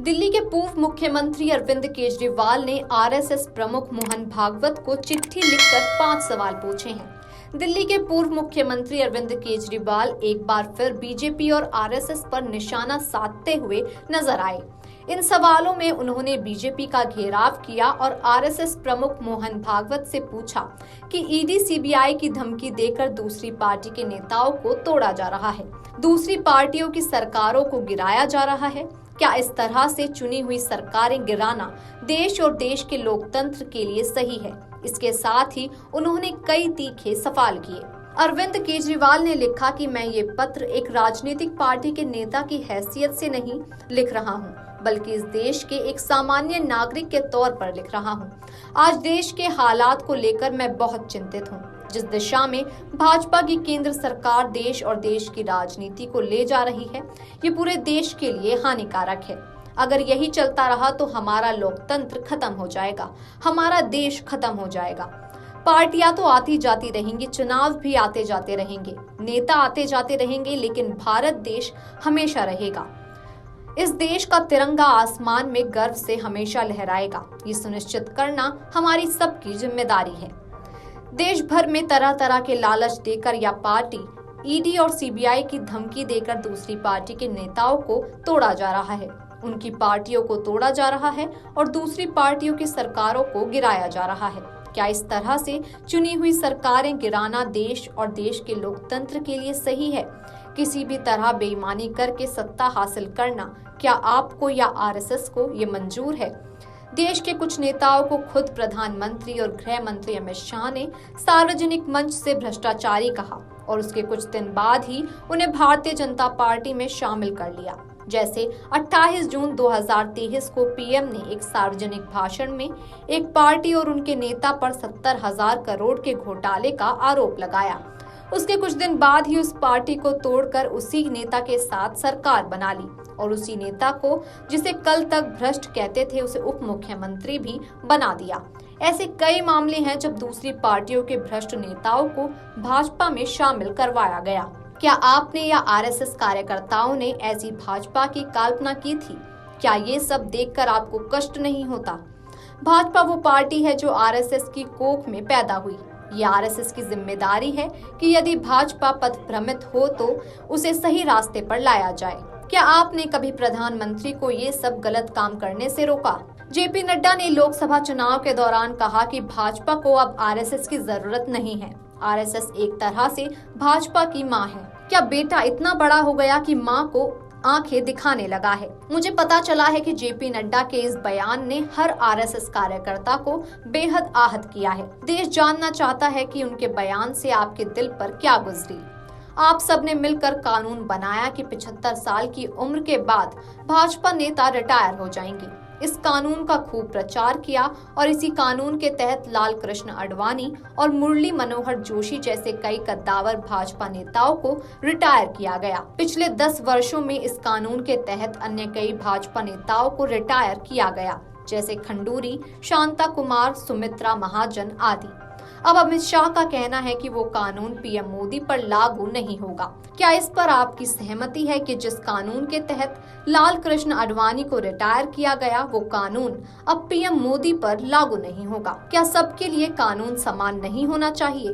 दिल्ली के पूर्व मुख्यमंत्री अरविंद केजरीवाल ने आरएसएस प्रमुख मोहन भागवत को चिट्ठी लिखकर 5 सवाल पूछे हैं। दिल्ली के पूर्व मुख्यमंत्री अरविंद केजरीवाल एक बार फिर बीजेपी और आरएसएस पर निशाना साधते हुए नजर आए। इन सवालों में उन्होंने बीजेपी का घेराव किया और आरएसएस प्रमुख मोहन भागवत से पूछा कि ईडी सीबीआई की धमकी देकर दूसरी पार्टी के नेताओं को तोड़ा जा रहा है, दूसरी पार्टियों की सरकारों को गिराया जा रहा है। क्या इस तरह से चुनी हुई सरकारें गिराना देश और देश के लोकतंत्र के लिए सही है? इसके साथ ही उन्होंने कई तीखे सवाल किए। अरविंद केजरीवाल ने लिखा कि मैं ये पत्र एक राजनीतिक पार्टी के नेता की हैसियत से नहीं लिख रहा हूँ, बल्कि इस देश के एक सामान्य नागरिक के तौर पर लिख रहा हूँ। आज देश के हालात को लेकर मैं बहुत चिंतित हूँ। जिस दिशा में भाजपा की केंद्र सरकार देश और देश की राजनीति को ले जा रही है, ये पूरे देश के लिए हानिकारक है। अगर यही चलता रहा तो हमारा लोकतंत्र खत्म हो जाएगा, हमारा देश खत्म हो जाएगा। पार्टियां तो आती जाती रहेंगी, चुनाव भी आते जाते रहेंगे, नेता आते जाते रहेंगे, लेकिन भारत देश हमेशा रहेगा। इस देश का तिरंगा आसमान में गर्व से हमेशा लहराएगा। ये सुनिश्चित करना हमारी सबकी जिम्मेदारी है। देश भर में तरह तरह के लालच देकर या पार्टी ईडी और सीबीआई की धमकी देकर दूसरी पार्टी के नेताओं को तोड़ा जा रहा है, उनकी पार्टियों को तोड़ा जा रहा है और दूसरी पार्टियों की सरकारों को गिराया जा रहा है। क्या इस तरह से चुनी हुई सरकारें गिराना देश और देश के लोकतंत्र के लिए सही है? किसी भी तरह बेईमानी करके सत्ता हासिल करना क्या आपको या आरएसएस को ये मंजूर है? देश के कुछ नेताओं को खुद प्रधानमंत्री और गृह मंत्री अमित शाह ने सार्वजनिक मंच से भ्रष्टाचारी कहा और उसके कुछ दिन बाद ही उन्हें भारतीय जनता पार्टी में शामिल कर लिया। जैसे 28 जून 2023 को पीएम ने एक सार्वजनिक भाषण में एक पार्टी और उनके नेता पर 70,000 करोड़ के घोटाले का आरोप लगाया। उसके कुछ दिन बाद ही उस पार्टी को तोड़कर उसी नेता के साथ सरकार बना ली और उसी नेता को, जिसे कल तक भ्रष्ट कहते थे, उसे उप मुख्यमंत्री भी बना दिया। ऐसे कई मामले हैं जब दूसरी पार्टियों के भ्रष्ट नेताओं को भाजपा में शामिल करवाया गया। क्या आपने या आरएसएस कार्यकर्ताओं ने ऐसी भाजपा की कल्पना की थी? क्या ये सब देखकर आपको कष्ट नहीं होता? भाजपा वो पार्टी है जो आरएसएस की कोख में पैदा हुई। ये आरएसएस की जिम्मेदारी है कि यदि भाजपा पथ भ्रमित हो तो उसे सही रास्ते पर लाया जाए। क्या आपने कभी प्रधानमंत्री को ये सब गलत काम करने से रोका? जेपी नड्डा ने लोकसभा चुनाव के दौरान कहा कि भाजपा को अब आरएसएस की जरूरत नहीं है। आरएसएस एक तरह से भाजपा की माँ है। क्या बेटा इतना बड़ा हो गया कि माँ को आंखें दिखाने लगा है? मुझे पता चला है कि जेपी नड्डा के इस बयान ने हर आरएसएस कार्यकर्ता को बेहद आहत किया है। देश जानना चाहता है कि उनके बयान से आपके दिल पर क्या गुजरी। आप सबने मिलकर कानून बनाया कि 75 साल की उम्र के बाद भाजपा नेता रिटायर हो जाएंगे। इस कानून का खूब प्रचार किया और इसी कानून के तहत लाल कृष्ण आडवाणी और मुरली मनोहर जोशी जैसे कई कद्दावर भाजपा नेताओं को रिटायर किया गया। पिछले 10 वर्षों में इस कानून के तहत अन्य कई भाजपा नेताओं को रिटायर किया गया, जैसे खंडूरी, शांता कुमार, सुमित्रा महाजन आदि। अब अमित शाह का कहना है कि वो कानून पीएम मोदी पर लागू नहीं होगा। क्या इस पर आपकी सहमति है कि जिस कानून के तहत लाल कृष्ण आडवाणी को रिटायर किया गया, वो कानून अब पीएम मोदी पर लागू नहीं होगा? क्या सबके लिए कानून समान नहीं होना चाहिए?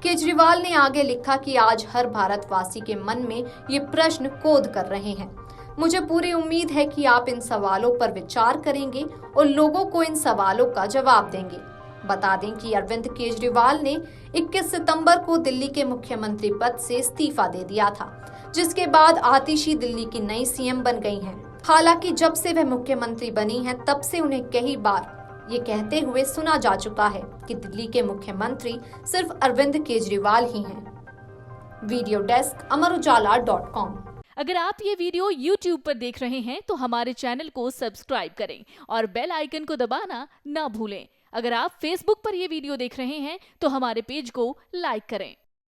केजरीवाल ने आगे लिखा कि आज हर भारतवासी के मन में ये प्रश्न कोद कर रहे हैं। मुझे पूरी उम्मीद है कि आप इन सवालों पर विचार करेंगे और लोगों को इन सवालों का जवाब देंगे। बता दें कि अरविंद केजरीवाल ने 21 सितंबर को दिल्ली के मुख्यमंत्री पद से इस्तीफा दे दिया था, जिसके बाद आतिशी दिल्ली की नई सीएम बन गई हैं। हालांकि जब से वह मुख्यमंत्री बनी हैं, तब से उन्हें कई बार ये कहते हुए सुना जा चुका है कि दिल्ली के मुख्यमंत्री सिर्फ अरविंद केजरीवाल ही हैं। वीडियो डेस्क अमरउजाला.com। अगर आप ये वीडियो YouTube पर देख रहे हैं तो हमारे चैनल को सब्सक्राइब करें और बेल आइकन को दबाना ना भूलें। अगर आप Facebook पर ये वीडियो देख रहे हैं तो हमारे पेज को लाइक करें।